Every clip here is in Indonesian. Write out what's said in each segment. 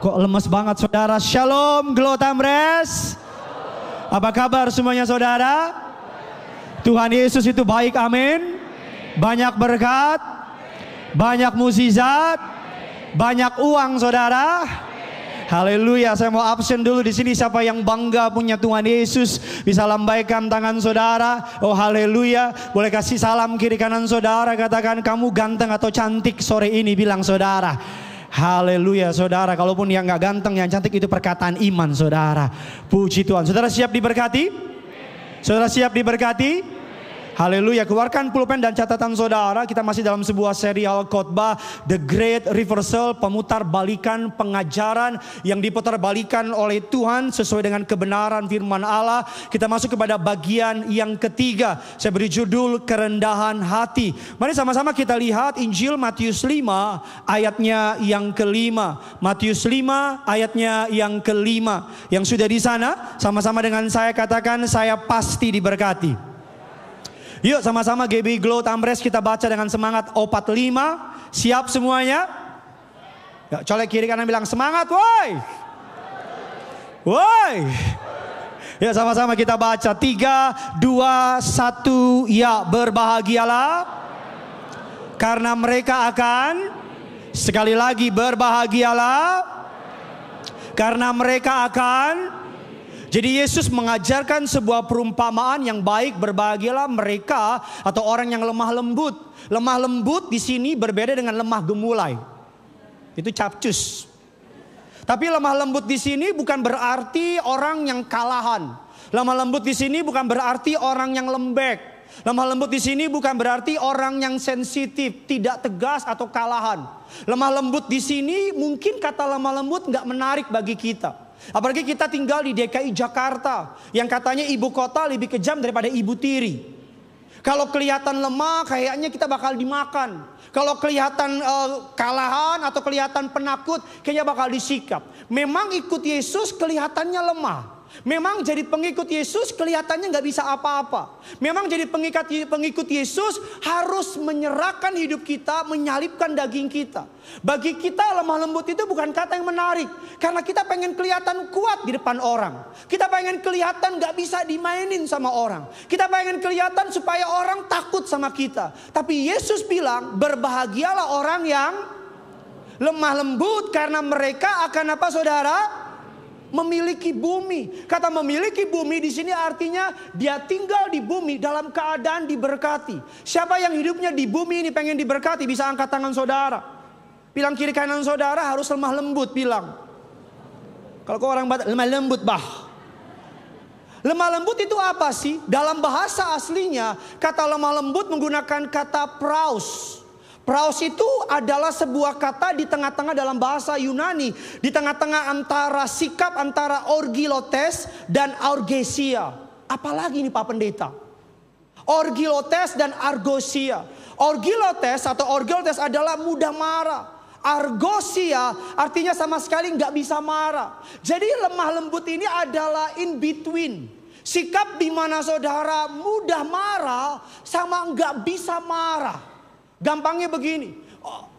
Kok lemes banget saudara? Shalom Glow Tamres. Apa kabar semuanya saudara? Tuhan Yesus itu baik, amin. Banyak berkat, banyak mukjizat, banyak uang saudara. Haleluya. Saya mau absen dulu di sini. Siapa yang bangga punya Tuhan Yesus, bisa lambaikan tangan saudara. Oh haleluya. Boleh kasih salam kiri kanan saudara. Katakan kamu ganteng atau cantik sore ini, bilang saudara. Haleluya saudara. Kalaupun yang gak ganteng, yang cantik itu perkataan iman saudara. Puji Tuhan. Saudara siap diberkati? Saudara siap diberkati? Haleluya. Keluarkan pulpen dan catatan saudara. Kita masih dalam sebuah serial khotbah The Great Reversal, pemutar balikan pengajaran yang diputar balikan oleh Tuhan sesuai dengan kebenaran firman Allah. Kita masuk kepada bagian yang ketiga. Saya beri judul kerendahan hati. Mari sama-sama kita lihat Injil Matius 5 ayatnya yang kelima. Matius 5 ayatnya yang kelima. Yang sudah di sana sama-sama dengan saya katakan, saya pasti diberkati. Yuk sama-sama GB Glow Tamres kita baca dengan semangat. 45. Siap semuanya? Ya, colek kiri kanan bilang semangat woi. Woi. Ya sama-sama kita baca. 3, 2, 1. Ya, berbahagialah karena mereka akan, sekali lagi berbahagialah karena mereka akan. Jadi Yesus mengajarkan sebuah perumpamaan yang baik. Berbahagialah mereka atau orang yang lemah lembut. Lemah lembut di sini berbeda dengan lemah gemulai. Itu capcus. Tapi lemah lembut di sini bukan berarti orang yang kalahan. Lemah lembut di sini bukan berarti orang yang lembek. Lemah lembut di sini bukan berarti orang yang sensitif, tidak tegas atau kalahan. Lemah lembut di sini mungkin kata lemah lembut nggak menarik bagi kita. Apalagi kita tinggal di DKI Jakarta yang katanya ibu kota lebih kejam daripada ibu tiri. Kalau kelihatan lemah kayaknya kita bakal dimakan. Kalau kelihatan kalahan atau kelihatan penakut kayaknya bakal disikap. Memang ikut Yesus kelihatannya lemah. Memang jadi pengikut Yesus kelihatannya gak bisa apa-apa. Memang jadi pengikut Yesus harus menyerahkan hidup kita, menyalipkan daging kita. Bagi kita lemah lembut itu bukan kata yang menarik. Karena kita pengen kelihatan kuat di depan orang. Kita pengen kelihatan gak bisa dimainin sama orang. Kita pengen kelihatan supaya orang takut sama kita. Tapi Yesus bilang berbahagialah orang yang lemah lembut karena mereka akan apa saudara? Memiliki bumi. Kata memiliki bumi di sini artinya dia tinggal di bumi dalam keadaan diberkati. Siapa yang hidupnya di bumi ini pengen diberkati, bisa angkat tangan saudara. Bilang kiri kanan saudara harus lemah lembut, bilang. Kalau kau orang Batak, lemah lembut bah. Lemah lembut itu apa sih? Dalam bahasa aslinya kata lemah lembut menggunakan kata praus. Praus itu adalah sebuah kata di tengah-tengah dalam bahasa Yunani. Di tengah-tengah antara sikap antara orgilotes dan argesia. Apalagi ini Pak Pendeta? Orgilotes dan argosia. Orgilotes adalah mudah marah. Argosia artinya sama sekali nggak bisa marah. Jadi lemah lembut ini adalah in between. Sikap di mana saudara mudah marah sama nggak bisa marah. Gampangnya begini,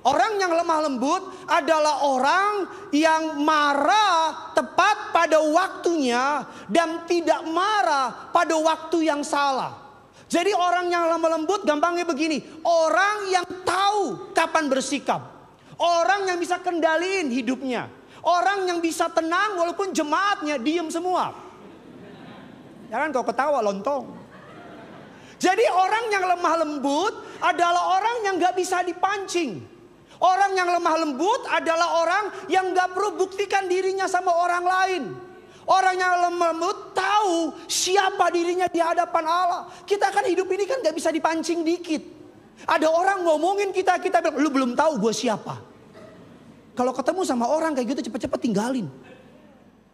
orang yang lemah lembut adalah orang yang marah tepat pada waktunya dan tidak marah pada waktu yang salah. Jadi orang yang lemah lembut gampangnya begini, orang yang tahu kapan bersikap. Orang yang bisa kendaliin hidupnya. Orang yang bisa tenang walaupun jemaatnya diem semua. Jangan kau ketawa lontong. Jadi orang yang lemah lembut adalah orang yang gak bisa dipancing. Orang yang lemah lembut adalah orang yang gak perlu buktikan dirinya sama orang lain. Orang yang lemah lembut tahu siapa dirinya di hadapan Allah. Kita kan hidup ini kan gak bisa dipancing dikit. Ada orang ngomongin kita bilang, lu belum tahu gue siapa. Kalau ketemu sama orang kayak gitu cepet-cepet tinggalin.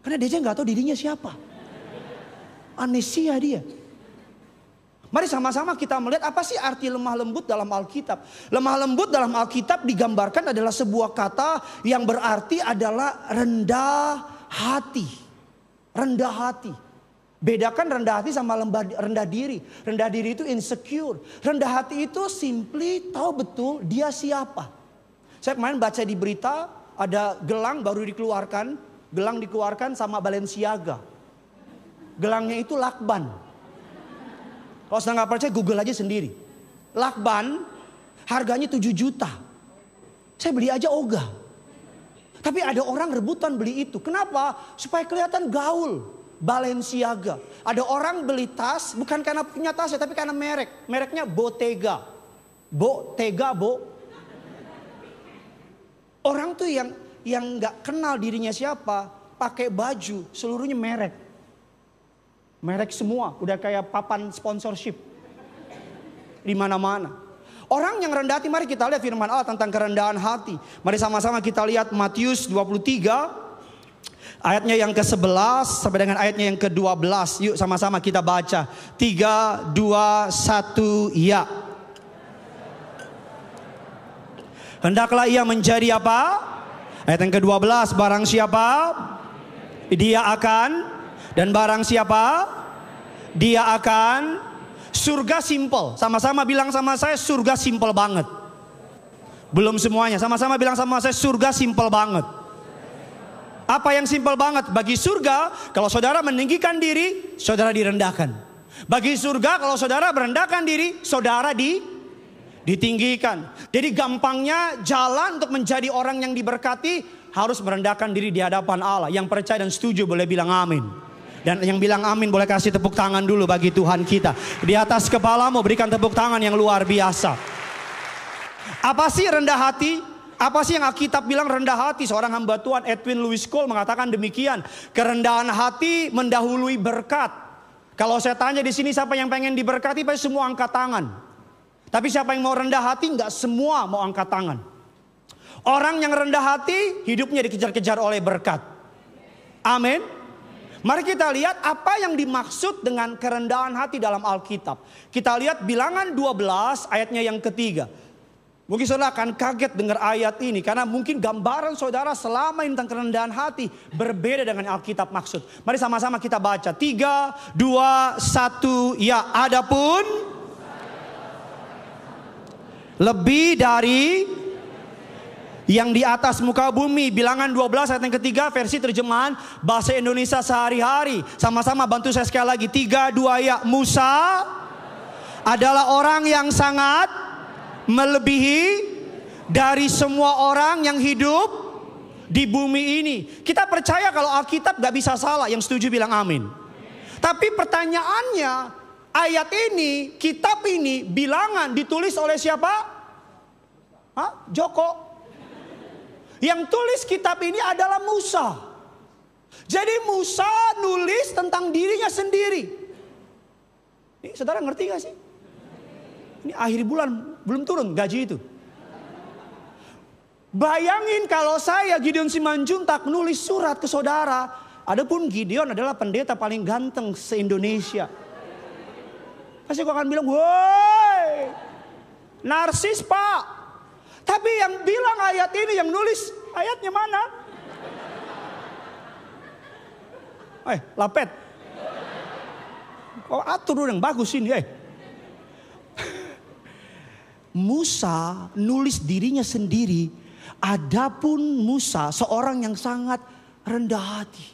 Karena dia aja gak tahu dirinya siapa. Amnesia dia. Mari sama-sama kita melihat apa sih arti lemah lembut dalam Alkitab. Lemah lembut dalam Alkitab digambarkan adalah sebuah kata yang berarti adalah rendah hati. Rendah hati. Bedakan rendah hati sama rendah diri. Rendah diri itu insecure. Rendah hati itu simply tahu betul dia siapa. Saya kemarin baca di berita ada gelang baru dikeluarkan. Gelang dikeluarkan sama Balenciaga. Gelangnya itu lakban. Kalau sedang nggak percaya, Google aja sendiri. Lakban harganya 7 juta. Saya beli aja ogah. Tapi ada orang rebutan beli itu. Kenapa? Supaya kelihatan gaul. Balenciaga. Ada orang beli tas bukan karena punya tasnya, tapi karena merek. Mereknya Bottega. Bottega. Orang tuh yang nggak kenal dirinya siapa, pakai baju seluruhnya merek. Merek semua, udah kayak papan sponsorship di mana-mana. Orang yang rendah hati, mari kita lihat firman Allah tentang kerendahan hati. Mari sama-sama kita lihat Matius 23 ayatnya yang ke-11 sampai dengan ayatnya yang ke-12. Yuk sama-sama kita baca. 3, 2, 1, ya. Hendaklah ia menjadi apa? Ayat yang ke-12, barang siapa dia akan, dan barang siapa dia akan. Surga simple. Sama-sama bilang sama saya, surga simple banget. Belum semuanya, sama-sama bilang sama saya, surga simple banget. Apa yang simple banget? Bagi surga, kalau saudara meninggikan diri, saudara direndahkan. Bagi surga, kalau saudara merendahkan diri, saudara ditinggikan. Jadi gampangnya jalan untuk menjadi orang yang diberkati, harus merendahkan diri di hadapan Allah. Yang percaya dan setuju boleh bilang amin. Dan yang bilang amin boleh kasih tepuk tangan dulu bagi Tuhan kita. Di atas kepalamu berikan tepuk tangan yang luar biasa. Apa sih rendah hati? Apa sih yang Alkitab bilang rendah hati? Seorang hamba Tuhan Edwin Louis Cole mengatakan demikian. Kerendahan hati mendahului berkat. Kalau saya tanya di sini siapa yang pengen diberkati, pasti semua angkat tangan. Tapi siapa yang mau rendah hati? Enggak semua mau angkat tangan. Orang yang rendah hati hidupnya dikejar-kejar oleh berkat. Amin. Mari kita lihat apa yang dimaksud dengan kerendahan hati dalam Alkitab. Kita lihat Bilangan 12 ayatnya yang ketiga. Mungkin saudara akan kaget dengar ayat ini, karena mungkin gambaran saudara selama ini tentang kerendahan hati berbeda dengan Alkitab maksud. Mari sama-sama kita baca. 3, 2, 1, ya. Adapun lebih dari yang di atas muka bumi. Bilangan 12 ayat yang ketiga, versi terjemahan bahasa Indonesia sehari-hari. Sama-sama bantu saya sekali lagi. 3, 2, ya. Musa adalah orang yang sangat melebihi dari semua orang yang hidup di bumi ini. Kita percaya kalau Alkitab gak bisa salah. Yang setuju bilang amin. Tapi pertanyaannya, ayat ini, kitab ini, Bilangan ditulis oleh siapa? Joko. Yang tulis kitab ini adalah Musa. Jadi Musa nulis tentang dirinya sendiri. Ini saudara ngerti gak sih? Ini akhir bulan belum turun gaji itu. Bayangin kalau saya Gideon Simanjuntak nulis surat ke saudara. Adapun Gideon adalah pendeta paling ganteng se-Indonesia. Pasti aku akan bilang, woi, narsis pak. Tapi yang bilang ayat ini, yang nulis ayatnya mana? Lapet. Kau atur dulu yang bagus ini. Musa nulis dirinya sendiri. Adapun Musa seorang yang sangat rendah hati.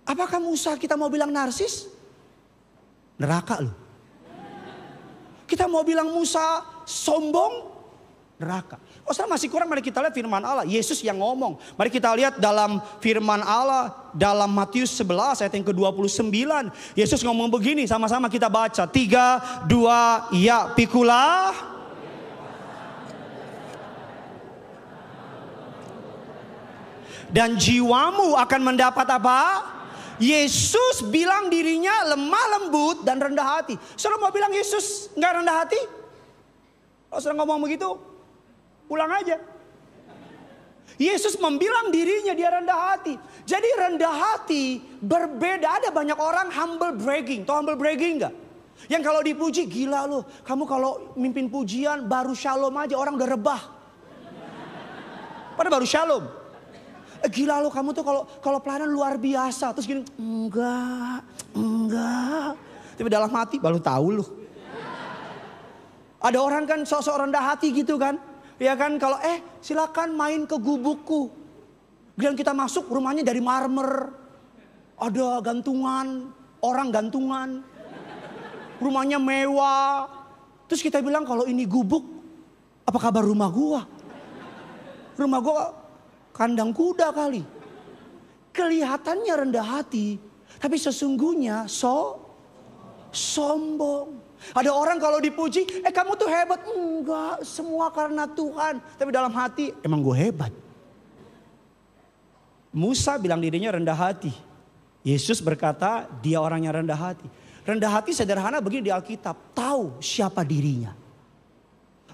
Apakah Musa kita mau bilang narsis? Neraka loh. Kita mau bilang Musa sombong? Neraka. Oh, saya masih kurang, mari kita lihat firman Allah. Yesus yang ngomong. Mari kita lihat dalam firman Allah dalam Matius 11 ayat yang ke-29. Yesus ngomong begini, sama-sama kita baca. 3, 2, ya. Pikulah. Dan jiwamu akan mendapat apa? Yesus bilang dirinya lemah lembut dan rendah hati. Saudara mau bilang Yesus nggak rendah hati? Kalau saudara ngomong begitu, pulang aja. Yesus membilang dirinya dia rendah hati. Jadi rendah hati berbeda. Ada banyak orang humble bragging. Tahu humble bragging nggak? Yang kalau dipuji, gila loh. Kamu kalau mimpin pujian baru shalom aja orang udah rebah. Padahal baru shalom. Gila lo kamu tuh kalau pelayanan luar biasa. Terus gini, enggak. Tapi dalam hati baru tahu lo. Ada orang kan sok-sok rendah hati gitu kan. Ya kan, kalau silakan main ke gubukku. Kemudian kita masuk, rumahnya dari marmer. Ada gantungan, orang gantungan. Rumahnya mewah. Terus kita bilang, kalau ini gubuk, apa kabar rumah gua? Rumah gua kandang kuda kali. Kelihatannya rendah hati, tapi sesungguhnya sombong. Ada orang kalau dipuji, kamu tuh hebat. Enggak, semua karena Tuhan. Tapi dalam hati, emang gue hebat. Musa bilang dirinya rendah hati. Yesus berkata, dia orang yang rendah hati. Rendah hati sederhana begini di Alkitab. Tahu siapa dirinya.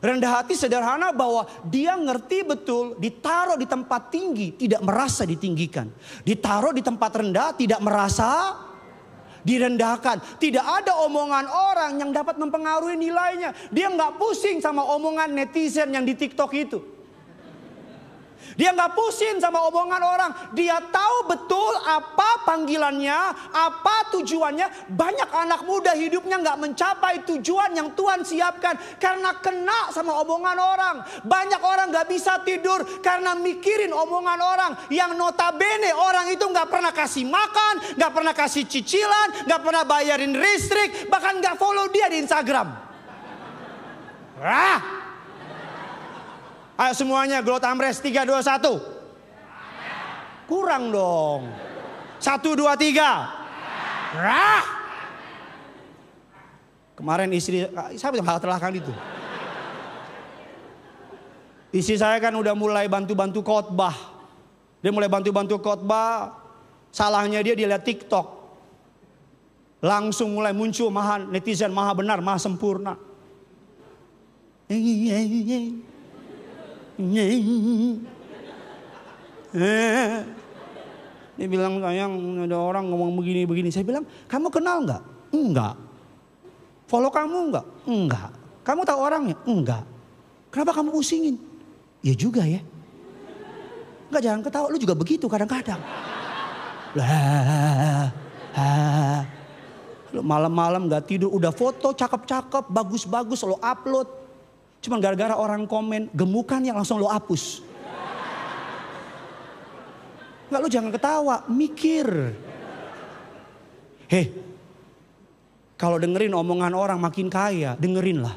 Rendah hati sederhana bahwa dia ngerti betul, ditaruh di tempat tinggi, tidak merasa ditinggikan. Ditaruh di tempat rendah, tidak merasa direndahkan. Tidak ada omongan orang yang dapat mempengaruhi nilainya. Dia nggak pusing sama omongan netizen yang di TikTok itu. Dia nggak pusing sama omongan orang. Dia tahu betul apa panggilannya, apa tujuannya. Banyak anak muda hidupnya nggak mencapai tujuan yang Tuhan siapkan karena kena sama omongan orang. Banyak orang nggak bisa tidur karena mikirin omongan orang yang notabene orang itu nggak pernah kasih makan, nggak pernah kasih cicilan, nggak pernah bayarin listrik, bahkan nggak follow dia di Instagram. Ayo semuanya Gloat Amres 3, 2, 1. Kurang dong. 1, 2, 3. Kemarin istri, saya hal terlakang itu. Istri saya kan udah mulai bantu-bantu khotbah. Dia mulai bantu-bantu khotbah. Salahnya dia lihat TikTok. Langsung mulai muncul netizen maha benar, maha sempurna. Dia bilang, sayang ada orang ngomong begini-begini. Saya bilang, kamu kenal nggak? Enggak. Follow kamu nggak? Enggak. Kamu tahu orangnya? Enggak. Kenapa kamu pusingin? Ya juga ya. Enggak, jangan ketawa, lu juga begitu kadang-kadang. Lu malam-malam nggak tidur, udah foto cakep-cakep, bagus-bagus lo upload. Cuma gara-gara orang komen gemukannya langsung lo hapus. Enggak, lu jangan ketawa, mikir. Kalau dengerin omongan orang makin kaya, dengerinlah.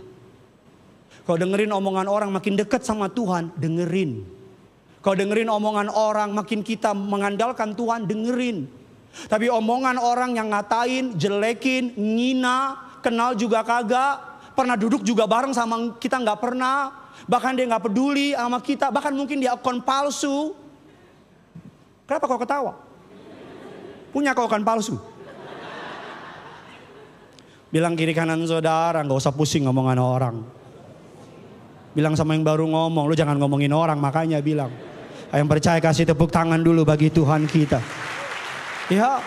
Kalau dengerin omongan orang makin dekat sama Tuhan, dengerin. Kalau dengerin omongan orang makin kita mengandalkan Tuhan, dengerin. Tapi omongan orang yang ngatain, jelekin, ngina, kenal juga kagak. Pernah duduk juga bareng sama kita nggak pernah. Bahkan dia nggak peduli sama kita. Bahkan mungkin dia akun palsu. Kenapa kau ketawa? Punya kau akun palsu? Bilang kiri kanan saudara, nggak usah pusing ngomongan orang. Bilang sama yang baru ngomong, lu jangan ngomongin orang, makanya bilang. Yang percaya kasih tepuk tangan dulu bagi Tuhan kita. Ya.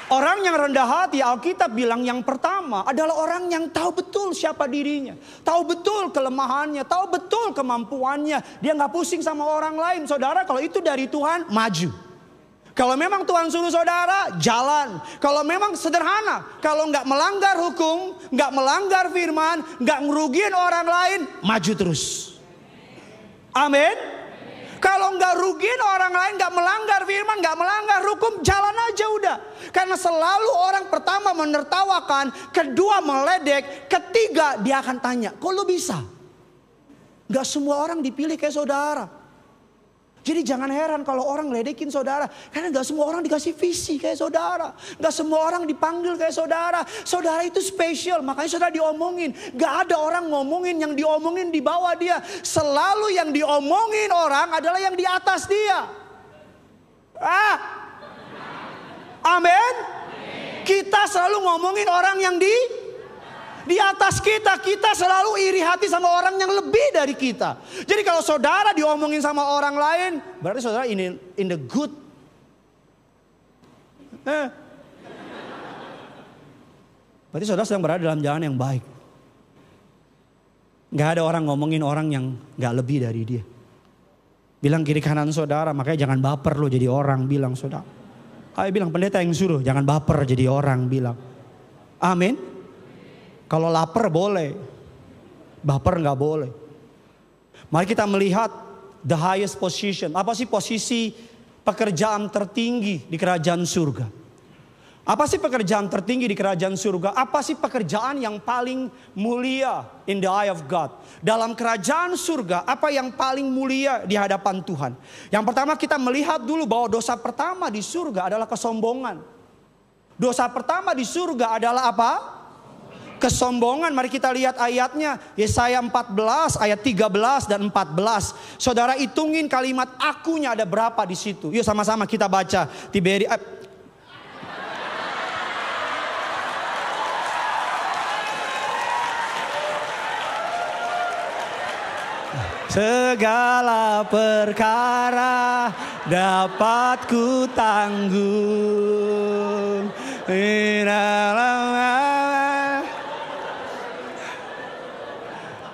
Orang yang rendah hati, Alkitab bilang yang pertama adalah orang yang tahu betul siapa dirinya. Tahu betul kelemahannya, tahu betul kemampuannya. Dia nggak pusing sama orang lain. Saudara, kalau itu dari Tuhan, maju. Kalau memang Tuhan suruh saudara, jalan. Kalau memang sederhana, kalau nggak melanggar hukum, nggak melanggar firman, nggak ngerugiin orang lain, maju terus. Amin. Kalau nggak rugiin orang lain, nggak melanggar firman, nggak melanggar hukum, jalan aja udah. Karena selalu orang pertama menertawakan, kedua meledek, ketiga dia akan tanya, kok lu bisa? Nggak semua orang dipilih kayak saudara. Jadi jangan heran kalau orang ledekin saudara. Karena gak semua orang dikasih visi kayak saudara. Gak semua orang dipanggil kayak saudara. Saudara itu spesial, makanya saudara diomongin. Gak ada orang ngomongin yang diomongin di bawah dia. Selalu yang diomongin orang adalah yang di atas dia. Amin. Kita selalu ngomongin orang yang di atas kita. Kita selalu iri hati sama orang yang lebih dari kita. Jadi kalau saudara diomongin sama orang lain, berarti saudara in the good. Berarti saudara sedang berada dalam jalan yang baik. Gak ada orang ngomongin orang yang gak lebih dari dia. Bilang kiri kanan saudara, makanya jangan baper lo jadi orang, bilang saudara. Ayo bilang, pendeta yang suruh, jangan baper jadi orang, bilang. Amin. Kalau lapar boleh, baper nggak boleh. Mari kita melihat the highest position. Apa sih posisi pekerjaan tertinggi di kerajaan surga? Apa sih pekerjaan tertinggi di kerajaan surga? Apa sih pekerjaan yang paling mulia in the eye of God? Dalam kerajaan surga, apa yang paling mulia di hadapan Tuhan? Yang pertama kita melihat dulu bahwa dosa pertama di surga adalah kesombongan. Dosa pertama di surga adalah apa? Kesombongan. Mari kita lihat ayatnya. Yesaya 14 ayat 13 dan 14. Saudara hitungin kalimat akunya ada berapa di situ. Yuk sama-sama kita baca. Segala perkara dapat ku tanggung.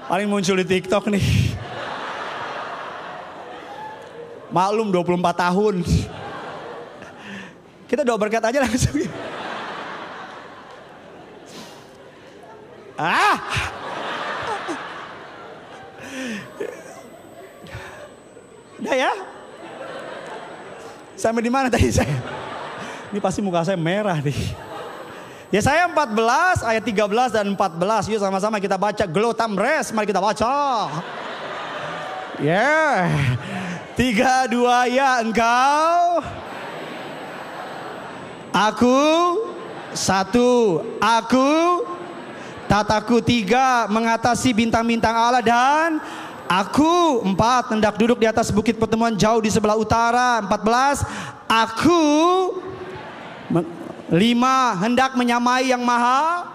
Paling muncul di TikTok nih. Maklum 24 tahun. Kita doa berkat aja langsung. Udah ya? Sampai di mana tadi saya? Ini pasti muka saya merah nih. Yesaya 14 ayat 13 dan 14. Yuk sama-sama kita baca. Glotamres, mari kita baca. Yeah. 3, 2, ya engkau. Aku. 1. Aku. Tataku 3. Mengatasi bintang-bintang Allah dan aku. 4. Hendak duduk di atas bukit pertemuan jauh di sebelah utara. 14. Aku. 5. Hendak menyamai yang maha.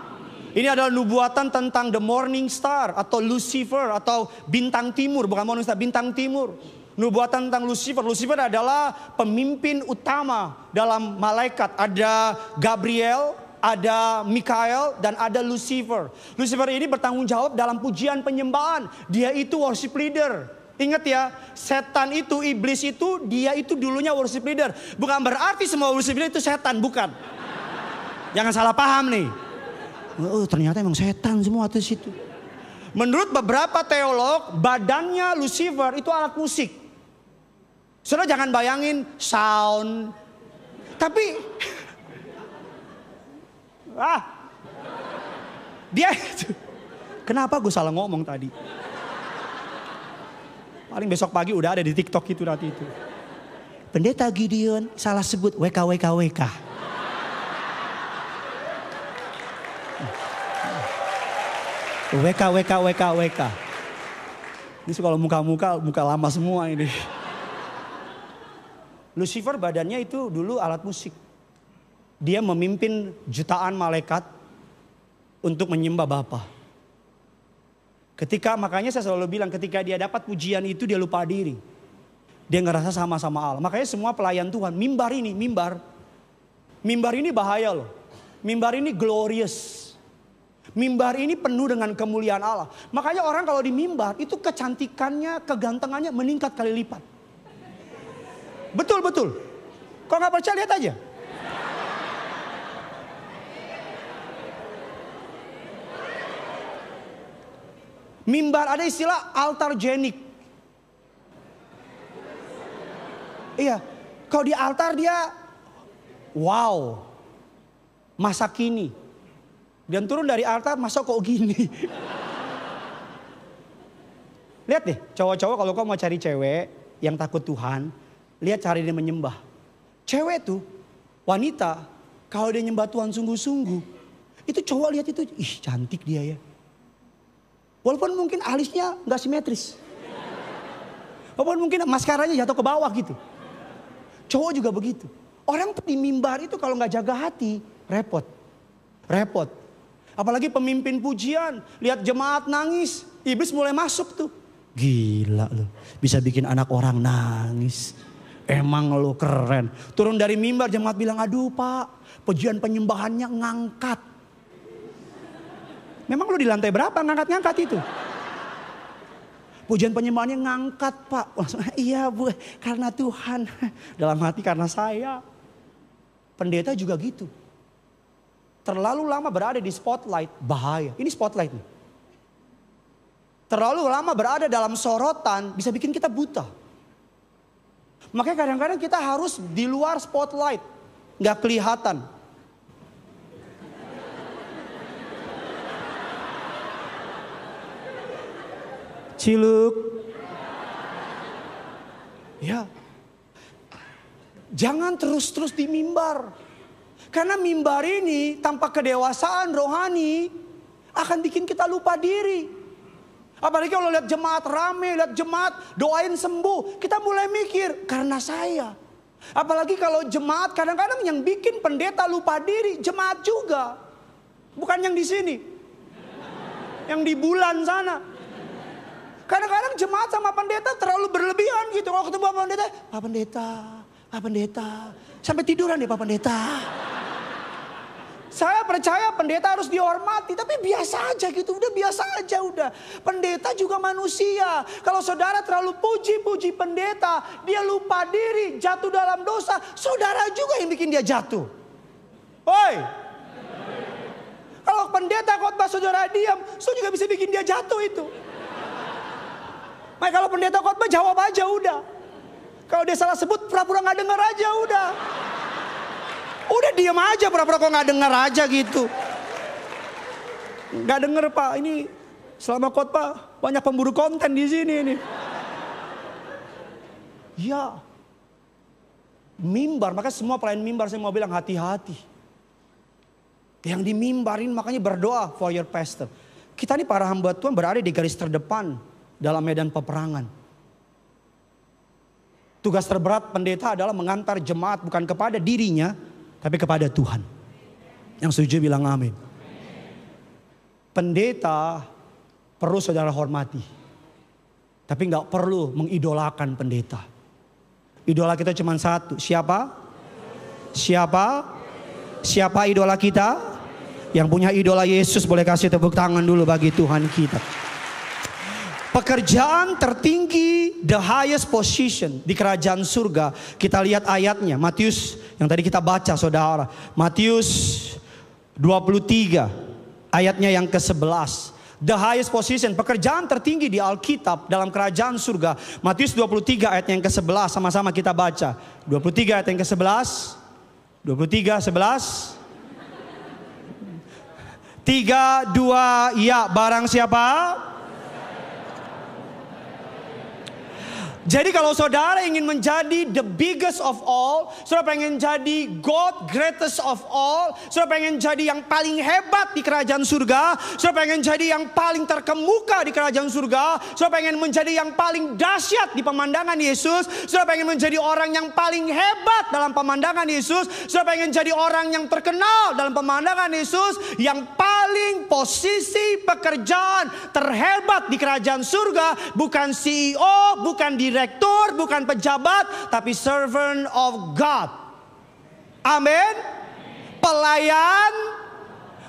Ini adalah nubuatan tentang the morning star atau Lucifer atau bintang timur. Bukan morning star, bintang timur. Nubuatan tentang Lucifer. Lucifer adalah pemimpin utama dalam malaikat. Ada Gabriel, ada Mikael, dan ada Lucifer. Lucifer ini bertanggung jawab dalam pujian penyembahan. Dia itu worship leader. Ingat ya, setan itu, iblis itu, dia itu dulunya worship leader. Bukan berarti semua worship leader itu setan, bukan. Jangan salah paham nih. Oh, ternyata emang setan semua di situ. Menurut beberapa teolog, badannya Lucifer itu alat musik. Saudara jangan bayangin sound. Tapi dia itu. Kenapa gue salah ngomong tadi? Paling besok pagi udah ada di TikTok itu nanti itu. Pendeta Gideon salah sebut WKWKWK. WK. Ini kalau muka lama semua ini. Lucifer badannya itu dulu alat musik. Dia memimpin jutaan malaikat untuk menyembah Bapa. Makanya saya selalu bilang ketika dia dapat pujian itu dia lupa diri. Dia ngerasa sama-sama Allah. Makanya semua pelayan Tuhan, mimbar ini bahaya loh. Mimbar ini glorious. Mimbar ini penuh dengan kemuliaan Allah. Makanya orang kalau di mimbar itu kecantikannya, kegantengannya meningkat kali lipat. Betul. Kalau nggak percaya lihat aja. Mimbar ada istilah altargenik. Iya, kalau di altar dia wow, masa kini. Dan turun dari altar masa kok gini. Lihat deh, cowok-cowok kalau kau mau cari cewek yang takut Tuhan, lihat cara dia menyembah. Cewek tuh, wanita, kalau dia nyembah Tuhan sungguh-sungguh, itu cowok lihat itu, ih cantik dia ya. Walaupun mungkin alisnya nggak simetris. Walaupun mungkin maskaranya jatuh ke bawah gitu. Cowok juga begitu. Orang di mimbar itu kalau nggak jaga hati, repot. Apalagi pemimpin pujian, lihat jemaat nangis, iblis mulai masuk tuh. Gila loh, bisa bikin anak orang nangis. Emang lo keren. Turun dari mimbar jemaat bilang, aduh pak, pujian penyembahannya ngangkat. Memang lo di lantai berapa ngangkat-ngangkat itu? Pujian penyembahannya ngangkat pak. Iya bu, karena Tuhan. Dalam hati karena saya. Pendeta juga gitu. Terlalu lama berada di spotlight, bahaya. Ini spotlight nih. terlalu lama berada dalam sorotan bisa bikin kita buta. Makanya kadang-kadang kita harus di luar spotlight, nggak kelihatan. Ciluk. Ya. Jangan terus-terus di mimbar. Karena mimbar ini tanpa kedewasaan rohani akan bikin kita lupa diri. Apalagi kalau lihat jemaat rame, lihat jemaat doain sembuh, kita mulai mikir karena saya. Apalagi kalau jemaat kadang-kadang yang bikin pendeta lupa diri, jemaat juga. Bukan yang di sini. Yang di bulan sana. Kadang-kadang jemaat sama pendeta terlalu berlebihan gitu. Kalau ketemu Pak Pendeta, Pak Pendeta, Pak Pendeta. Sampai tiduran ya Pak Pendeta. Saya percaya pendeta harus dihormati, tapi biasa aja gitu, udah biasa aja udah. Pendeta juga manusia. Kalau saudara terlalu puji-puji pendeta, dia lupa diri, jatuh dalam dosa, saudara juga yang bikin dia jatuh. Oi. Kalau pendeta khotbah saudara diam, saudara juga bisa bikin dia jatuh itu. Nah, kalau pendeta khotbah jawab aja udah. Kalau dia salah sebut, pura-pura nggak dengar aja udah. Udah diam aja, pura-pura kok nggak dengar aja gitu. Nggak denger Pak, ini selama khotbah banyak pemburu konten di sini ini. Ya, mimbar, makanya semua pelayan mimbar saya mau bilang hati-hati. Yang dimimbarin makanya berdoa for your pastor. Kita ini para hamba Tuhan berada di garis terdepan dalam medan peperangan. Tugas terberat pendeta adalah mengantar jemaat bukan kepada dirinya, tapi kepada Tuhan. Yang setuju bilang amin. Pendeta perlu saudara hormati. Tapi gak perlu mengidolakan pendeta. Idola kita cuma satu. Siapa? Siapa? Siapa idola kita? Yang punya idola Yesus boleh kasih tepuk tangan dulu bagi Tuhan kita. Pekerjaan tertinggi, the highest position di kerajaan surga. Kita lihat ayatnya, Matius yang tadi kita baca saudara. Matius 23 ayatnya yang ke-11. The highest position, pekerjaan tertinggi di Alkitab dalam kerajaan surga. Matius 23 ayat yang ke-11, sama-sama kita baca. 23 ayat yang ke-11. 23, 11. 3, 2, ya, barang siapa? Jadi kalau saudara ingin menjadi the biggest of all, saudara pengen jadi God greatest of all, saudara pengen jadi yang paling hebat di kerajaan surga, saudara pengen jadi yang paling terkemuka di kerajaan surga, saudara pengen menjadi yang paling dahsyat di pemandangan Yesus, saudara pengen menjadi orang yang paling hebat dalam pemandangan Yesus, saudara pengen jadi orang yang terkenal dalam pemandangan Yesus, yang paling posisi pekerjaan terhebat di kerajaan surga, bukan CEO, bukan direktur, bukan pejabat, tapi servant of God. Amin.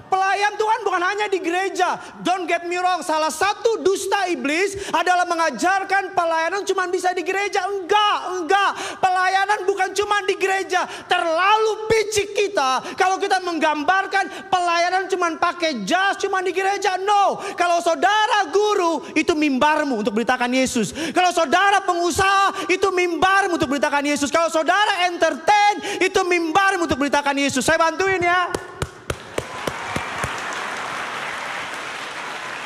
Pelayan Tuhan bukan hanya di gereja. Don't get me wrong, salah satu dusta iblis adalah mengajarkan pelayanan cuma bisa di gereja. Enggak. Pelayanan bukan cuma di gereja. Terlalu picik kita kalau kita menggambarkan pelayanan cuma pakai jas, cuma di gereja. No. Kalau saudara guru, itu mimbarmu untuk beritakan Yesus. Kalau saudara pengusaha, itu mimbarmu untuk beritakan Yesus. Kalau saudara entertain, itu mimbarmu untuk beritakan Yesus. Saya bantuin ya.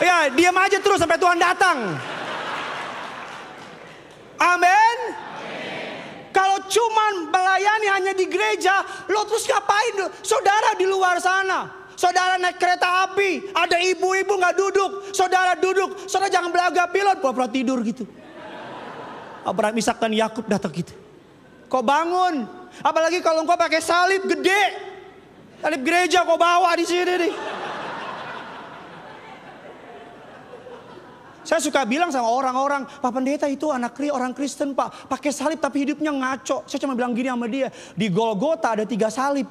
Ya, diam aja terus sampai Tuhan datang. Amin. Kalau cuman melayani hanya di gereja, lo terus ngapain? Saudara di luar sana, saudara naik kereta api, ada ibu-ibu nggak duduk, saudara duduk, saudara jangan belaga pilot, pura-pura tidur gitu. Abraham, Ishak dan Yakub datang gitu. Kau bangun, apalagi kalau engkau pakai salib gede, salib gereja kau bawa di sini nih. Saya suka bilang sama orang-orang, Pak Pendeta itu orang Kristen Pak, pakai salib tapi hidupnya ngaco. Saya cuma bilang gini sama dia, di Golgota ada 3 salib.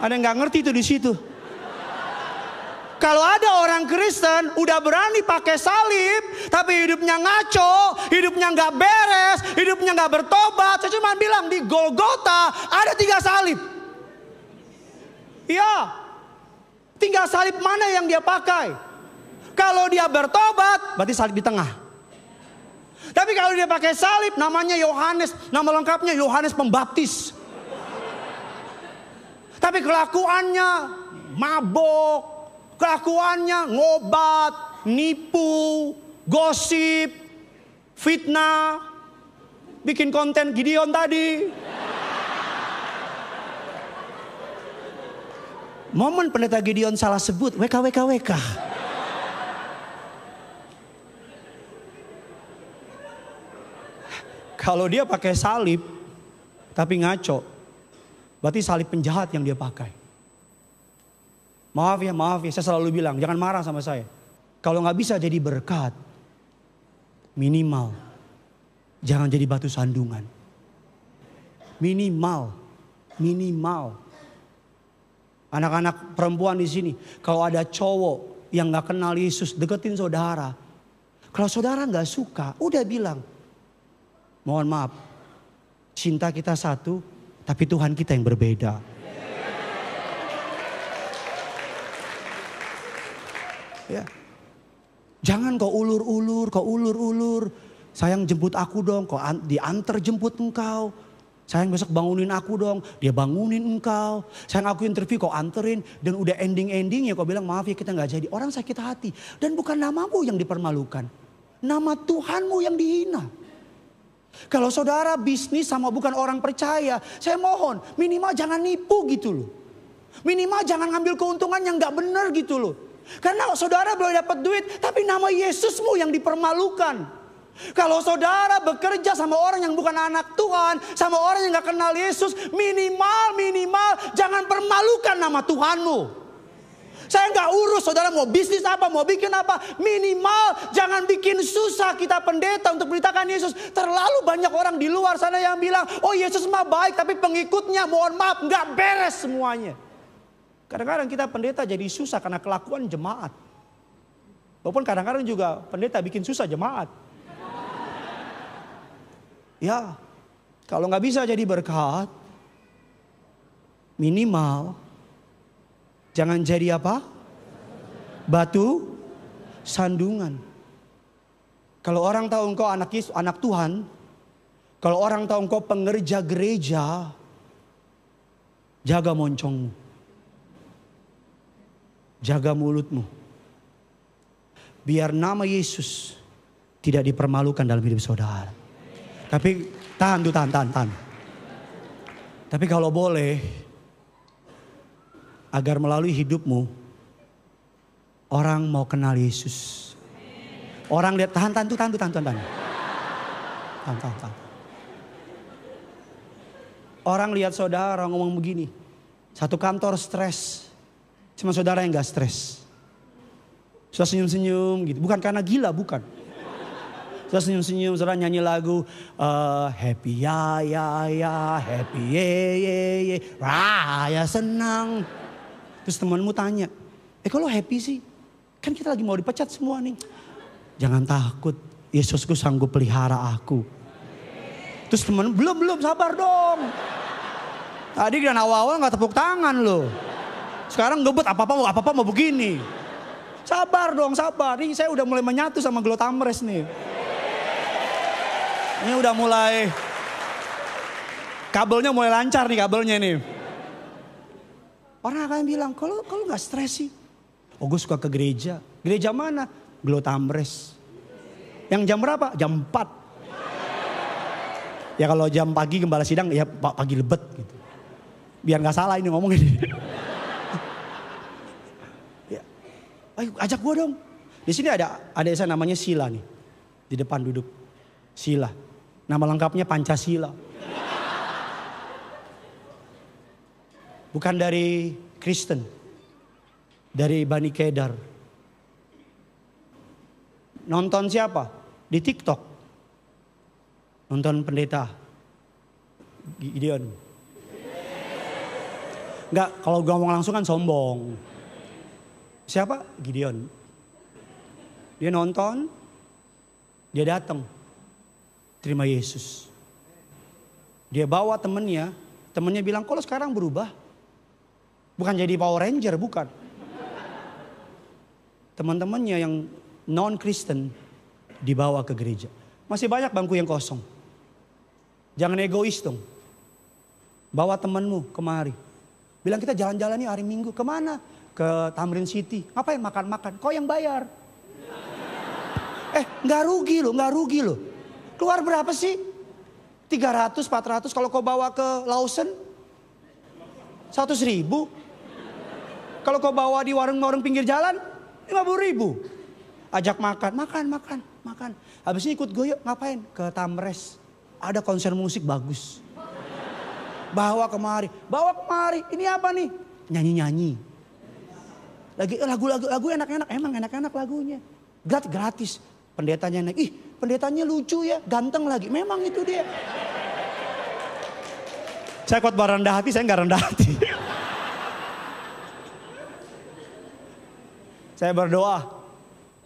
Ada yang nggak ngerti itu di situ. Kalau ada orang Kristen udah berani pakai salib, tapi hidupnya ngaco, hidupnya nggak beres, hidupnya nggak bertobat. Saya cuma bilang di Golgota ada 3 salib. Iya. Tinggal salib mana yang dia pakai. Kalau dia bertobat, berarti salib di tengah. Tapi kalau dia pakai salib, namanya Yohanes, nama lengkapnya Yohanes Pembaptis. Tapi kelakuannya mabok, kelakuannya ngobat, nipu, gosip, fitnah, bikin konten Gideon tadi. Momen pendeta Gideon salah sebut, WKWKWK. Kalau dia pakai salib, tapi ngaco, berarti salib penjahat yang dia pakai. Maaf ya, saya selalu bilang, jangan marah sama saya. Kalau nggak bisa jadi berkat, minimal jangan jadi batu sandungan. Minimal. Anak-anak perempuan di sini, kalau ada cowok yang nggak kenal Yesus deketin saudara, kalau saudara nggak suka, udah bilang, mohon maaf, cinta kita satu, tapi Tuhan kita yang berbeda. Ya. Jangan kau ulur-ulur. Sayang jemput aku dong, kau diantar jemput engkau. Sayang besok bangunin aku dong, dia bangunin engkau. Sayang aku interview, kau anterin. Dan udah ending-endingnya kau bilang maaf ya kita gak jadi. Orang sakit hati. Dan bukan namamu yang dipermalukan. Nama Tuhanmu yang dihina. Kalau saudara bisnis sama bukan orang percaya, saya mohon minimal jangan nipu gitu loh. Minimal jangan ngambil keuntungan yang gak benar gitu loh. Karena saudara boleh dapat duit, tapi nama Yesusmu yang dipermalukan. Kalau saudara bekerja sama orang yang bukan anak Tuhan, sama orang yang gak kenal Yesus, minimal jangan permalukan nama Tuhanmu. Saya gak urus saudara mau bisnis apa, mau bikin apa. Minimal jangan bikin susah kita pendeta untuk beritakan Yesus. Terlalu banyak orang di luar sana yang bilang, oh Yesus mah baik, tapi pengikutnya mohon maaf gak beres semuanya. Kadang-kadang kita pendeta jadi susah karena kelakuan jemaat. Walaupun kadang-kadang juga pendeta bikin susah jemaat. Ya, kalau nggak bisa jadi berkat, minimal jangan jadi apa? Batu sandungan. Kalau orang tahu engkau anak Tuhan, kalau orang tahu engkau pengerja gereja, jaga moncongmu. Jaga mulutmu. Biar nama Yesus tidak dipermalukan dalam hidup saudara. Tapi tahan. Tapi kalau boleh, agar melalui hidupmu, orang mau kenal Yesus. Orang lihat, tahan. Orang lihat saudara ngomong begini. Satu kantor stres. Cuma saudara yang gak stres. Sudah senyum-senyum gitu. Bukan karena gila, bukan. Sudah senyum-senyum, saudara nyanyi lagu. Happy ya, happy ye. Raya senang. Terus temanmu tanya. Kok lo happy sih? Kan kita lagi mau dipecat semua nih. Jangan takut. Yesusku sanggup pelihara aku. Terus teman belum sabar dong. Tadi dan awal-awal gak tepuk tangan loh. Sekarang ngebut apa-apa mau begini. Sabar dong, sabar. Ini saya udah mulai menyatu sama Glotamres nih. Ini udah mulai, kabelnya mulai lancar nih kabelnya nih. Orang akan bilang, kalau gak stres sih. Oh gue suka ke gereja. Gereja mana? Glotamres. Yang jam berapa? Jam 4. Ya kalau jam pagi gembala sidang ya pagi lebet gitu. Biar gak salah ini ngomong ini. Ayo ajak gue dong. Di sini ada saya namanya Sila nih. Di depan duduk. Sila. Nama lengkapnya Pancasila. Bukan dari Kristen. Dari Bani Kedar. Nonton siapa? Di TikTok. Nonton pendeta Gideon. Enggak, kalau gue ngomong langsung kan sombong. Siapa? Gideon. Dia nonton, dia datang, terima Yesus. Dia bawa temennya bilang, kalau sekarang berubah, bukan jadi Power Ranger, bukan. teman-temannya yang non-Kristen dibawa ke gereja. Masih banyak bangku yang kosong. Jangan egois dong. Bawa temanmu kemari. Bilang kita jalan-jalan nih hari Minggu. Kemana? Ke Tamrin City. Ngapain makan-makan? Kau yang bayar. Nggak rugi loh. Keluar berapa sih? 300, 400. Kalau kau bawa ke Lawson, 100.000. Kalau kau bawa di warung-warung pinggir jalan, 50.000. Ajak makan. Habis ini ikut goyok, ngapain? Ke Tamres. Ada konser musik bagus. Bawa kemari. Ini apa nih? Nyanyi. Lagi lagu enak-enak. Emang enak-enak lagunya. Gratis. Pendetanya naik. Pendetanya lucu ya. Ganteng lagi. Memang itu dia. Saya khotbah rendah hati, saya nggak rendah hati. Saya berdoa.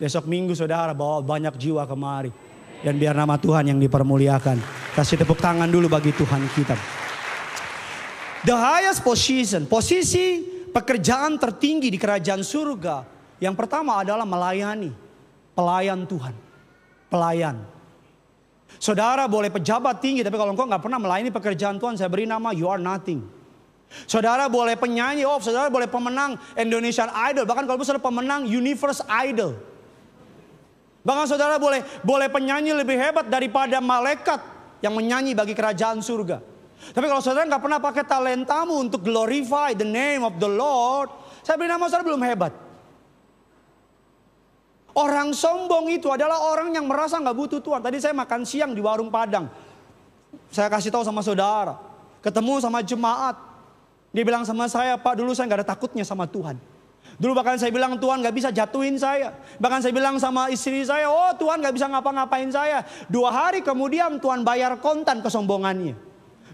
Besok Minggu saudara bawa banyak jiwa kemari. Dan biar nama Tuhan yang dipermuliakan. Kasih tepuk tangan dulu bagi Tuhan kita. The highest position, posisi pekerjaan tertinggi di kerajaan surga. Yang pertama adalah melayani, pelayan Tuhan, pelayan. Saudara boleh pejabat tinggi, tapi kalau engkau nggak pernah melayani pekerjaan Tuhan, saya beri nama you are nothing. Saudara boleh penyanyi, saudara boleh pemenang Indonesian Idol, bahkan kalau saudara pemenang Universe Idol. Bahkan saudara boleh penyanyi lebih hebat daripada malaikat yang menyanyi bagi kerajaan surga. Tapi kalau saudara nggak pernah pakai talentamu untuk glorify the name of the Lord, saya beri nama saudara belum hebat. Orang sombong itu adalah orang yang merasa nggak butuh Tuhan. Tadi saya makan siang di warung Padang. Saya kasih tahu sama saudara, ketemu sama jemaat. Dia bilang sama saya, Pak, dulu saya nggak ada takutnya sama Tuhan. Dulu bahkan saya bilang Tuhan nggak bisa jatuhin saya. Bahkan saya bilang sama istri saya, Tuhan nggak bisa ngapa-ngapain saya. 2 hari kemudian Tuhan bayar kontan kesombongannya.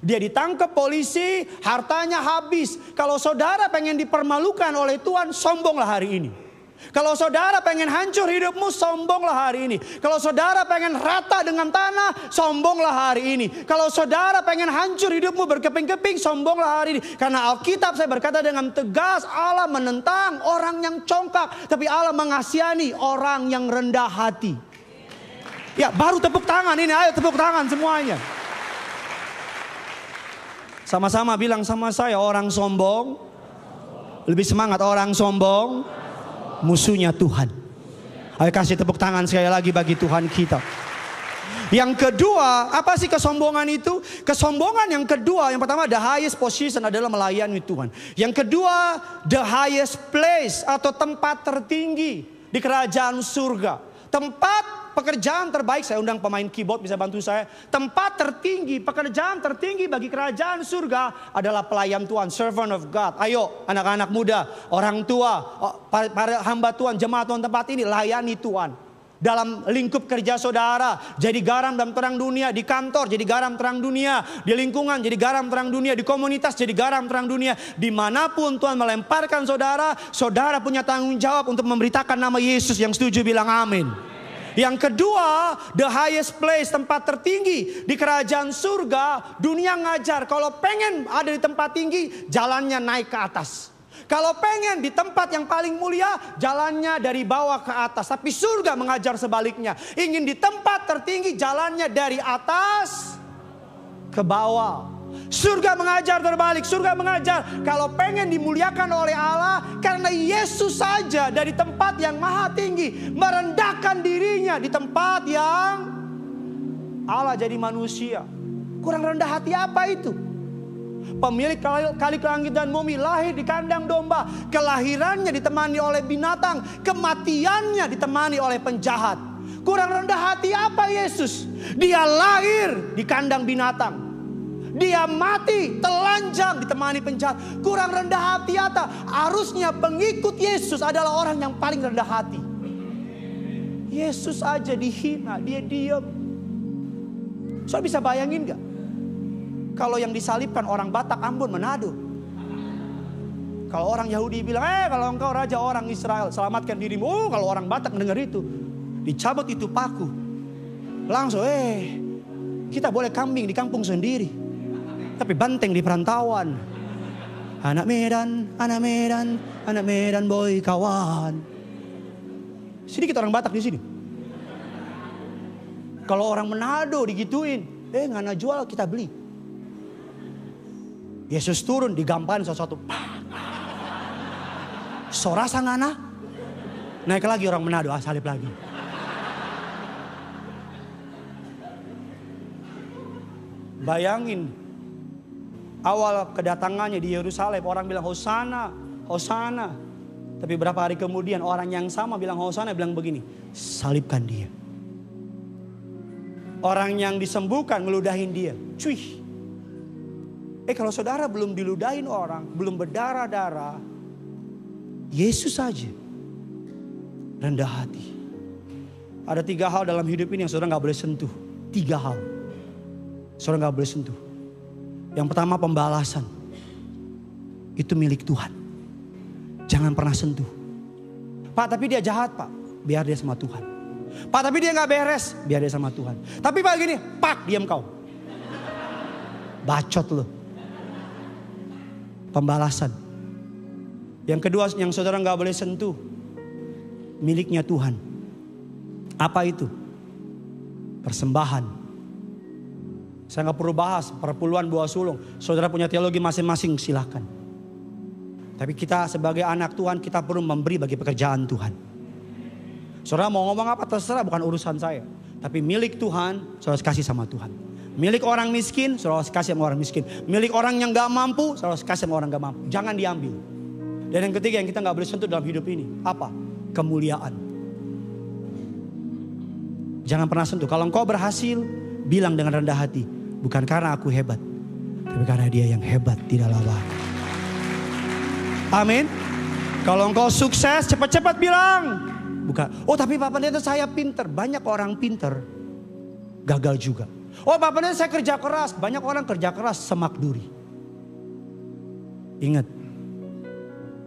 Dia ditangkap polisi, hartanya habis. Kalau saudara pengen dipermalukan oleh Tuhan, sombonglah hari ini. Kalau saudara pengen hancur hidupmu, sombonglah hari ini. Kalau saudara pengen rata dengan tanah, sombonglah hari ini. Kalau saudara pengen hancur hidupmu berkeping-keping, sombonglah hari ini. Karena Alkitab saya berkata dengan tegas, Allah menentang orang yang congkak, tapi Allah mengasihani orang yang rendah hati. Ya, baru tepuk tangan ini, ayo tepuk tangan semuanya. Sama-sama bilang sama saya, orang sombong, lebih semangat, orang sombong, musuhnya Tuhan. Ayo kasih tepuk tangan sekali lagi bagi Tuhan kita. Yang kedua, apa sih kesombongan itu? Kesombongan yang kedua, yang pertama the highest position adalah melayani Tuhan. Yang kedua, the highest place atau tempat tertinggi di kerajaan surga. Tempat pekerjaan terbaik, saya undang pemain keyboard bisa bantu saya. Tempat tertinggi, pekerjaan tertinggi bagi kerajaan surga adalah pelayan Tuhan, servant of God. Ayo anak-anak muda, orang tua, para hamba Tuhan, jemaat Tuhan tempat ini, layani Tuhan. Dalam lingkup kerja saudara, jadi garam dalam terang dunia. Di kantor jadi garam terang dunia. Di lingkungan jadi garam terang dunia. Di komunitas jadi garam terang dunia. Dimanapun Tuhan melemparkan saudara, saudara punya tanggung jawab untuk memberitakan nama Yesus. Yang setuju bilang amin. Yang kedua, the highest place, tempat tertinggi di kerajaan surga. Dunia ngajar, kalau pengen ada di tempat tinggi, jalannya naik ke atas. Kalau pengen di tempat yang paling mulia, jalannya dari bawah ke atas. Tapi surga mengajar sebaliknya. Ingin di tempat tertinggi, jalannya dari atas ke bawah. Surga mengajar terbalik. Surga mengajar kalau pengen dimuliakan oleh Allah, karena Yesus saja dari tempat yang maha tinggi merendahkan dirinya di tempat yang Allah jadi manusia. Kurang rendah hati apa itu? Pemilik kali langit dan bumi lahir di kandang domba. Kelahirannya ditemani oleh binatang, kematiannya ditemani oleh penjahat. Kurang rendah hati apa Yesus? Dia lahir di kandang binatang. Dia mati telanjang ditemani penjahat. Kurang rendah hati apa? Harusnya pengikut Yesus adalah orang yang paling rendah hati. Yesus aja dihina, dia diam. So bisa bayangin gak? Kalau yang disalibkan orang Batak, Ambon, Manado. Kalau orang Yahudi bilang, kalau engkau raja orang Israel, selamatkan dirimu. Kalau orang Batak mendengar itu, dicabut itu paku. Langsung, kita boleh kambing di kampung sendiri, tapi banteng di perantauan. Anak Medan, anak Medan, anak Medan boy kawan. sedikit orang Batak di sini. Kalau orang Manado digituin, ngana jual kita beli. Yesus turun digamparin satu-satu. Sorasa ngana. Naik lagi orang Manado, salib lagi. Bayangin, awal kedatangannya di Yerusalem orang bilang Hosana, Hosana. Tapi berapa hari kemudian orang yang sama bilang Hosana bilang begini, salibkan dia. Orang yang disembuhkan ngeludahin dia. Cuy. Kalau saudara belum diludahin orang, belum berdarah-darah, Yesus saja rendah hati. Ada 3 hal dalam hidup ini yang saudara gak boleh sentuh. 3 hal. Saudara gak boleh sentuh. Yang pertama pembalasan. Itu milik Tuhan. Jangan pernah sentuh. Pak tapi dia jahat pak. Biar dia sama Tuhan. Pak tapi dia gak beres. Biar dia sama Tuhan. Tapi pak gini. Pak diam kau. Bacot lo. Pembalasan. Yang kedua yang saudara gak boleh sentuh. Miliknya Tuhan. Apa itu? Persembahan. Saya gak perlu bahas perpuluhan buah sulung. Saudara punya teologi masing-masing silahkan. Tapi kita sebagai anak Tuhan kita perlu memberi bagi pekerjaan Tuhan. Saudara mau ngomong apa terserah, bukan urusan saya. Tapi milik Tuhan saudara kasih sama Tuhan. Milik orang miskin saudara kasih sama orang miskin. Milik orang yang gak mampu saudara kasih sama orang gak mampu. Jangan diambil. Dan yang ketiga yang kita gak boleh sentuh dalam hidup ini. Apa? Kemuliaan. Jangan pernah sentuh. Kalau engkau berhasil bilang dengan rendah hati. Bukan karena aku hebat. Tapi karena dia yang hebat di dalam Allah. Amin. Kalau engkau sukses cepat-cepat bilang. Bukan. Oh tapi Pak Pendeta saya pinter. Banyak orang pinter gagal juga. Oh Pak Pendeta saya kerja keras. Banyak orang kerja keras semak duri. Ingat.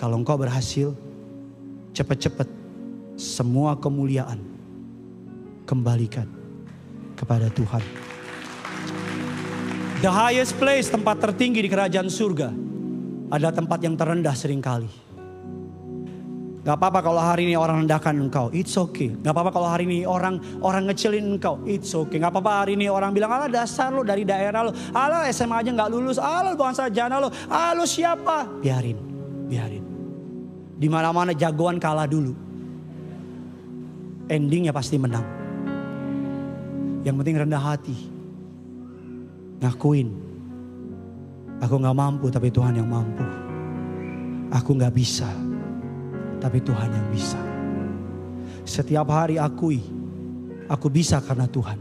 Kalau engkau berhasil. Cepat-cepat. Semua kemuliaan. Kembalikan kepada Tuhan. The highest place, tempat tertinggi di kerajaan surga adalah tempat yang terendah seringkali. Gak apa-apa kalau hari ini orang rendahkan engkau, it's okay. Gak apa-apa kalau hari ini orang ngecilin engkau, it's okay. Gak apa-apa hari ini orang bilang, alah dasar lo dari daerah lo, alah SMA aja gak lulus, alah bukan sarjana lo, alah siapa? Biarin. Di mana-mana jagoan kalah dulu. Endingnya pasti menang. Yang penting rendah hati. Ngakuin. Aku gak mampu tapi Tuhan yang mampu. Aku gak bisa. Tapi Tuhan yang bisa. Setiap hari akui. Aku bisa karena Tuhan.